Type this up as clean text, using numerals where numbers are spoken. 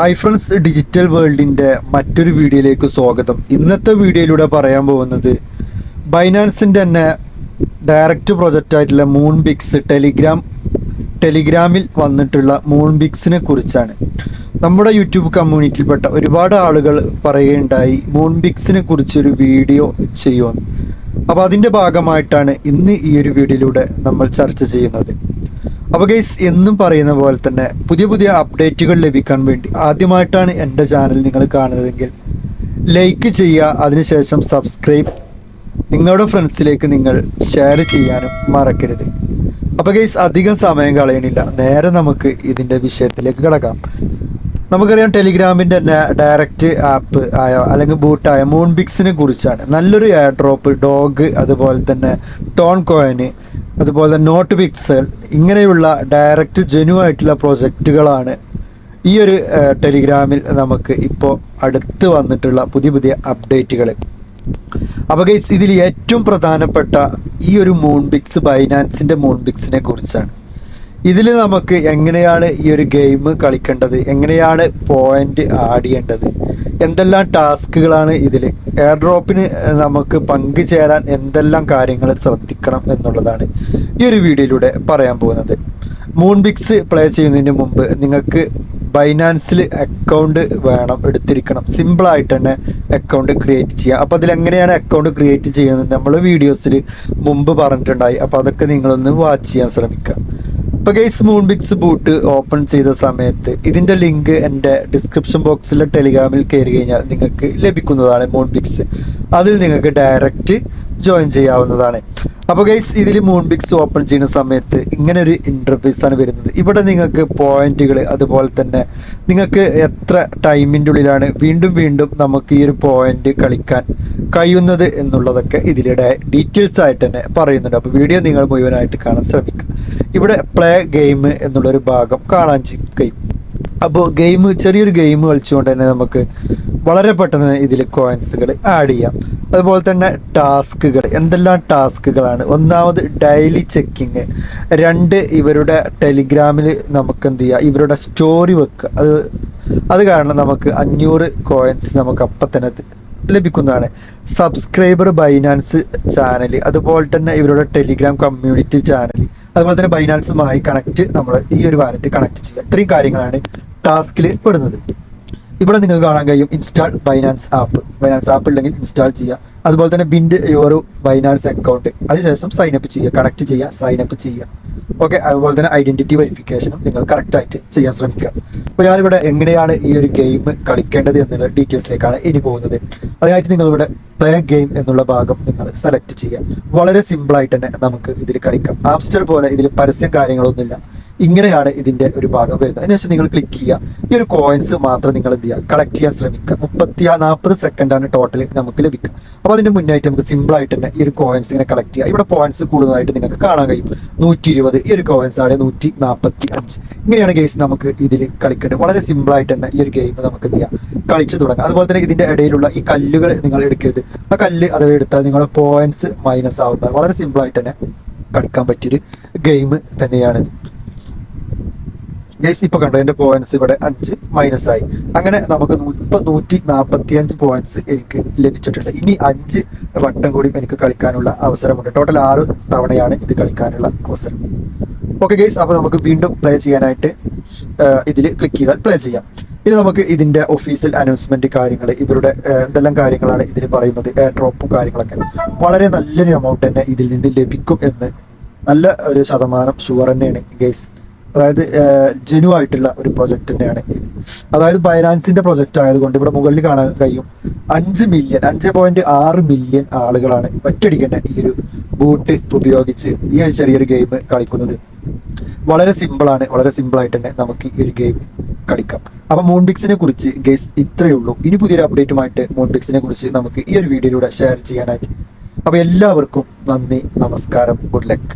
Hi friends, digital വേൾഡിൻ്റെ മറ്റൊരു വീഡിയോയിലേക്ക് സ്വാഗതം. ഇന്നത്തെ വീഡിയോയിലൂടെ പറയാൻ പോകുന്നത് ബൈനാൻസിൻ്റെ തന്നെ ഡയറക്റ്റ് പ്രൊജക്റ്റ് ആയിട്ടുള്ള മൂൺബിക്സ് ടെലിഗ്രാമിൽ വന്നിട്ടുള്ള മൂൺബിക്സിനെ കുറിച്ചാണ്. നമ്മുടെ യൂട്യൂബ് കമ്മ്യൂണിറ്റിയിൽപ്പെട്ട ഒരുപാട് ആളുകൾ പറയുകയുണ്ടായി മൂൺബിക്സിനെ കുറിച്ചൊരു വീഡിയോ ചെയ്യുമെന്ന്. അപ്പോൾ അതിൻ്റെ ഭാഗമായിട്ടാണ് ഇന്ന് ഈ ഒരു വീഡിയോയിലൂടെ നമ്മൾ ചർച്ച ചെയ്യുന്നത്. അപ്പോൾ ഗൈസ്, എന്നും പറയുന്ന പോലെ തന്നെ പുതിയ പുതിയ അപ്ഡേറ്റുകൾ ലഭിക്കാൻ വേണ്ടി ആദ്യമായിട്ടാണ് എൻ്റെ ചാനൽ നിങ്ങൾ കാണുന്നതെങ്കിൽ ലൈക്ക് ചെയ്യുക, അതിനുശേഷം സബ്സ്ക്രൈബ്, നിങ്ങളുടെ ഫ്രണ്ട്സിലേക്ക് നിങ്ങൾ ഷെയർ ചെയ്യാനും മറക്കരുത്. അപ്പോൾ ഗൈസ്, അധികം സമയം കളയണില്ല, നേരെ നമുക്ക് ഇതിൻ്റെ വിഷയത്തിലേക്ക് കിടക്കാം. നമുക്കറിയാം, ടെലിഗ്രാമിൻ്റെ ഡയറക്റ്റ് ആപ്പ് ആയ അല്ലെങ്കിൽ ബൂട്ടായ മൂൺബിക്സിനെ കുറിച്ചാണ്. നല്ലൊരു എയർ ഡ്രോപ്പ്, ഡോഗ്, അതുപോലെ തന്നെ ടോൺ കോയിന്, അതുപോലെ തന്നെ നോട്ട് പിക്സൽ, ഇങ്ങനെയുള്ള ഡയറക്റ്റ് ജെനുവായിട്ടുള്ള പ്രോജക്റ്റുകളാണ് ഈ ഒരു ടെലിഗ്രാമിൽ നമുക്ക് ഇപ്പോൾ അടുത്ത് വന്നിട്ടുള്ള പുതിയ പുതിയ അപ്ഡേറ്റുകൾ. അപ്പോൾ ഗൈസ്, ഇതിൽ ഏറ്റവും പ്രധാനപ്പെട്ട ഈ ഒരു മൂൺബിക്സ് ബൈനാൻസിൻ്റെ മൂൺബിക്സിനെ കുറിച്ചാണ്. ഇതിൽ നമുക്ക് എങ്ങനെയാണ് ഈ ഒരു ഗെയിം കളിക്കേണ്ടത്, എങ്ങനെയാണ് പോയിന്റ് ആഡ് ചെയ്യേണ്ടത്, എന്തെല്ലാം ടാസ്കുകളാണ് ഇതിൽ, എയർ ഡ്രോപ്പിന് നമുക്ക് പങ്കുചേരാൻ എന്തെല്ലാം കാര്യങ്ങൾ ശ്രദ്ധിക്കണം എന്നുള്ളതാണ് ഈ ഒരു വീഡിയോയിലൂടെ പറയാൻ പോകുന്നത്. മൂൺബിക്സ് പ്ലേ ചെയ്യുന്നതിന് മുമ്പ് നിങ്ങൾക്ക് ബൈനാൻസിൽ അക്കൗണ്ട് എടുത്തിരിക്കണം. സിമ്പിളായിട്ട് തന്നെ അക്കൗണ്ട് ക്രിയേറ്റ് ചെയ്യാം. അപ്പോൾ അതിലെങ്ങനെയാണ് അക്കൗണ്ട് ക്രിയേറ്റ് ചെയ്യുന്നത് നമ്മൾ വീഡിയോസിൽ മുമ്പ് പറഞ്ഞിട്ടുണ്ടായി. അപ്പോൾ അതൊക്കെ നിങ്ങളൊന്ന് വാച്ച് ചെയ്യാൻ ശ്രമിക്കുക. ഇപ്പോൾ ഗൈസ്, മൂൺബിക്സ് ബൂട്ട് ഓപ്പൺ ചെയ്ത സമയത്ത് ഇതിൻ്റെ ലിങ്ക് എൻ്റെ ഡിസ്ക്രിപ്ഷൻ ബോക്സിലെ ടെലിഗ്രാമിൽ കയറി കഴിഞ്ഞാൽ നിങ്ങൾക്ക് ലഭിക്കുന്നതാണ്. മൂൺബിക്സ് അതിൽ നിങ്ങൾക്ക് ഡയറക്റ്റ് ജോയിൻ ചെയ്യാവുന്നതാണ്. അപ്പോൾ ഗൈസ്, ഇതിൽ മൂൺബിക്സ് ഓപ്പൺ ചെയ്യുന്ന സമയത്ത് ഇങ്ങനെ ഒരു ഇൻ്റർഫേസാണ് വരുന്നത്. ഇവിടെ നിങ്ങൾക്ക് പോയിന്റുകൾ, അതുപോലെ തന്നെ നിങ്ങൾക്ക് എത്ര ടൈമിൻ്റെ ഉള്ളിലാണ് വീണ്ടും വീണ്ടും നമുക്ക് ഈ ഒരു പോയിന്റ് കളിക്കാൻ കഴിയുന്നത് എന്നുള്ളതൊക്കെ ഇതിലൂടെ ഡീറ്റെയിൽസ് ആയിട്ട് തന്നെ പറയുന്നുണ്ട്. അപ്പോൾ വീഡിയോ നിങ്ങൾ മുഴുവനായിട്ട് കാണാൻ ശ്രമിക്കുക. ഇവിടെ പ്ലേ ഗെയിം എന്നുള്ളൊരു ഭാഗം കാണാൻ കഴിയും. അപ്പോൾ ചെറിയൊരു ഗെയിം കളിച്ചുകൊണ്ട് തന്നെ നമുക്ക് വളരെ പെട്ടെന്ന് ഇതിൽ കോയിൻസുകൾ ആഡ് ചെയ്യാം. അതുപോലെ തന്നെ ടാസ്കുകൾ, എന്തെല്ലാം ടാസ്കുകളാണ്. ഒന്നാമത് ഡെയിലി ചെക്കിങ്, രണ്ട് ഇവരുടെ ടെലിഗ്രാമിൽ നമുക്ക് എന്ത് ചെയ്യുക, ഇവരുടെ സ്റ്റോറി വെക്കുക. അത് കാരണം നമുക്ക് 500 കോയിൻസ് നമുക്ക് അപ്പം തന്നെ ലഭിക്കുന്നതാണ്. സബ്സ്ക്രൈബർ ബൈനാൻസ് ചാനൽ, അതുപോലെ തന്നെ ഇവരുടെ ടെലിഗ്രാം കമ്മ്യൂണിറ്റി ചാനൽ, അതുപോലെ തന്നെ ബൈനാൻസുമായി നമ്മൾ ഈ ഒരു വാലറ്റ് കണക്ട് ചെയ്യുക. ഇത്രയും കാര്യങ്ങളാണ് ടാസ്കിൽ പെടുന്നത്. ഇവിടെ നിങ്ങൾക്ക് കാണാൻ കഴിയും ഇൻസ്റ്റാൾ ബൈനാൻസ് ആപ്പ് ഉണ്ടെങ്കിൽ ഇൻസ്റ്റാൾ ചെയ്യുക. അതുപോലെ തന്നെ ബിൻഡ് യുവർ ബൈനാൻസ് അക്കൗണ്ട്, അതിനുശേഷം സൈനപ്പ് ചെയ്യുക, കണക്ട് ചെയ്യുക, സൈനപ്പ് ചെയ്യുക. ഓക്കെ, അതുപോലെ തന്നെ ഐഡൻറ്റിറ്റി വെരിഫിക്കേഷനും നിങ്ങൾ കറക്റ്റായിട്ട് ചെയ്യാൻ ശ്രമിക്കുക. അപ്പോൾ ഞാനിവിടെ എങ്ങനെയാണ് ഈ ഒരു ഗെയിം കളിക്കേണ്ടത് എന്നുള്ള ഡീറ്റെയിൽസിലേക്കാണ് ഇനി പോകുന്നത്. അതിനായിട്ട് നിങ്ങളിവിടെ പ്ലേ ഗെയിം എന്നുള്ള ഭാഗം നിങ്ങൾ സെലക്ട് ചെയ്യുക. വളരെ സിമ്പിളായിട്ട് തന്നെ നമുക്ക് ഇതിൽ കളിക്കാം. ആപ്സ്റ്റർ പോലെ ഇതിൽ പരസ്യം കാര്യങ്ങളൊന്നുമില്ല. ഇങ്ങനെയാണ് ഇതിൻ്റെ ഒരു ഭാഗം വരുന്നത്. അതിനുശേഷം നിങ്ങൾ ക്ലിക്ക് ചെയ്യുക. ഈ ഒരു കോയിൻസ് മാത്രം നിങ്ങൾ എന്ത് ചെയ്യുക, കളക്ട് ചെയ്യാൻ ശ്രമിക്കുക. 40 സെക്കൻഡാണ് ടോട്ടൽ നമുക്ക് ലഭിക്കുക. അപ്പോൾ അതിൻ്റെ മുന്നായിട്ട് നമുക്ക് സിമ്പിളായിട്ട് തന്നെ ഈ ഒരു കോയിൻസ് ഇങ്ങനെ കളക്ട് ചെയ്യുക. ഇവിടെ പോയിന്റ്സ് കൂടുതലായിട്ട് നിങ്ങൾക്ക് കാണാൻ കഴിയും. 120, ഈ ഒരു കോയിൻസ് ആണ് 145. ഇങ്ങനെയാണ് ഗെയിംസ് നമുക്ക് ഇതിൽ കളിക്കേണ്ടത്. വളരെ സിമ്പിളായിട്ട് തന്നെ ഈ ഒരു ഗെയിം നമുക്ക് എന്ത് ചെയ്യാം, കളിച്ച് തുടങ്ങാം. അതുപോലെ തന്നെ ഇതിൻ്റെ ഇടയിലുള്ള ഈ കല്ലുകൾ നിങ്ങൾ എടുക്കരുത്. ആ കല്ല് അഥവാ എടുത്താൽ നിങ്ങളുടെ പോയിന്റ്സ് മൈനസ് ആവുന്നത്. വളരെ സിമ്പിളായിട്ട് തന്നെ കളിക്കാൻ പറ്റിയൊരു ഗെയിം തന്നെയാണിത്. ഗൈസ്, ഇപ്പോൾ കണ്ടോ, എൻ്റെ പോയിന്റ്സ് ഇവിടെ 5 മൈനസ് ആയി. അങ്ങനെ നമുക്ക് 145 പോയിന്റ്സ് എനിക്ക് ലഭിച്ചിട്ടുണ്ട്. ഇനി 5 വട്ടം കൂടി എനിക്ക് കളിക്കാനുള്ള അവസരമുണ്ട്. ടോട്ടൽ 6 തവണയാണ് ഇത് കളിക്കാനുള്ള അവസരം. ഓക്കെ ഗൈസ്, അപ്പോൾ നമുക്ക് വീണ്ടും പ്ലേ ചെയ്യാനായിട്ട് ഇതിൽ ക്ലിക്ക് ചെയ്താൽ പ്ലേ ചെയ്യാം. ഇനി നമുക്ക് ഇതിൻ്റെ ഒഫീഷ്യൽ അനൗൺസ്മെൻറ്റ് കാര്യങ്ങൾ, ഇവരുടെ എന്തെല്ലാം കാര്യങ്ങളാണ് ഇതിൽ പറയുന്നത്, എയർ ഡ്രോപ്പും കാര്യങ്ങളൊക്കെ വളരെ നല്ലൊരു എമൗണ്ട് തന്നെ ഇതിൽ നിന്ന് ലഭിക്കും എന്ന് നല്ല ഒരു ശതമാനം ഷുവർ തന്നെയാണ് ഗൈസ്. അതായത് ജെനുവായിട്ടുള്ള ഒരു പ്രൊജക്റ്റ് തന്നെയാണ് ഇത്. അതായത് ബൈനാൻസിൻ്റെ പ്രൊജക്റ്റ് ആയതുകൊണ്ട് ഇവിടെ മുകളിൽ കാണാൻ കഴിയും 5.6 മില്യൺ ആളുകളാണ് ഒറ്റയടിക്ക് തന്നെ ഈ ഒരു ബൂട്ട് ഉപയോഗിച്ച് ഈ ഒരു ചെറിയൊരു ഗെയിം കളിക്കുന്നത്. വളരെ സിമ്പിളാണ്. വളരെ സിമ്പിളായിട്ട് തന്നെ നമുക്ക് ഈ ഒരു ഗെയിം കളിക്കാം. അപ്പോൾ മൂൺബിക്സിനെ കുറിച്ച് ഗെയ്സ് ഇത്രയേ ഉള്ളൂ. ഇനി പുതിയൊരു അപ്ഡേറ്റുമായിട്ട് മൂൺബിക്സിനെ കുറിച്ച് നമുക്ക് ഈ ഒരു വീഡിയോയിലൂടെ ഷെയർ ചെയ്യാനായിട്ട്. അപ്പോൾ എല്ലാവർക്കും നന്ദി, നമസ്കാരം, ഗുഡ് ലക്ക്.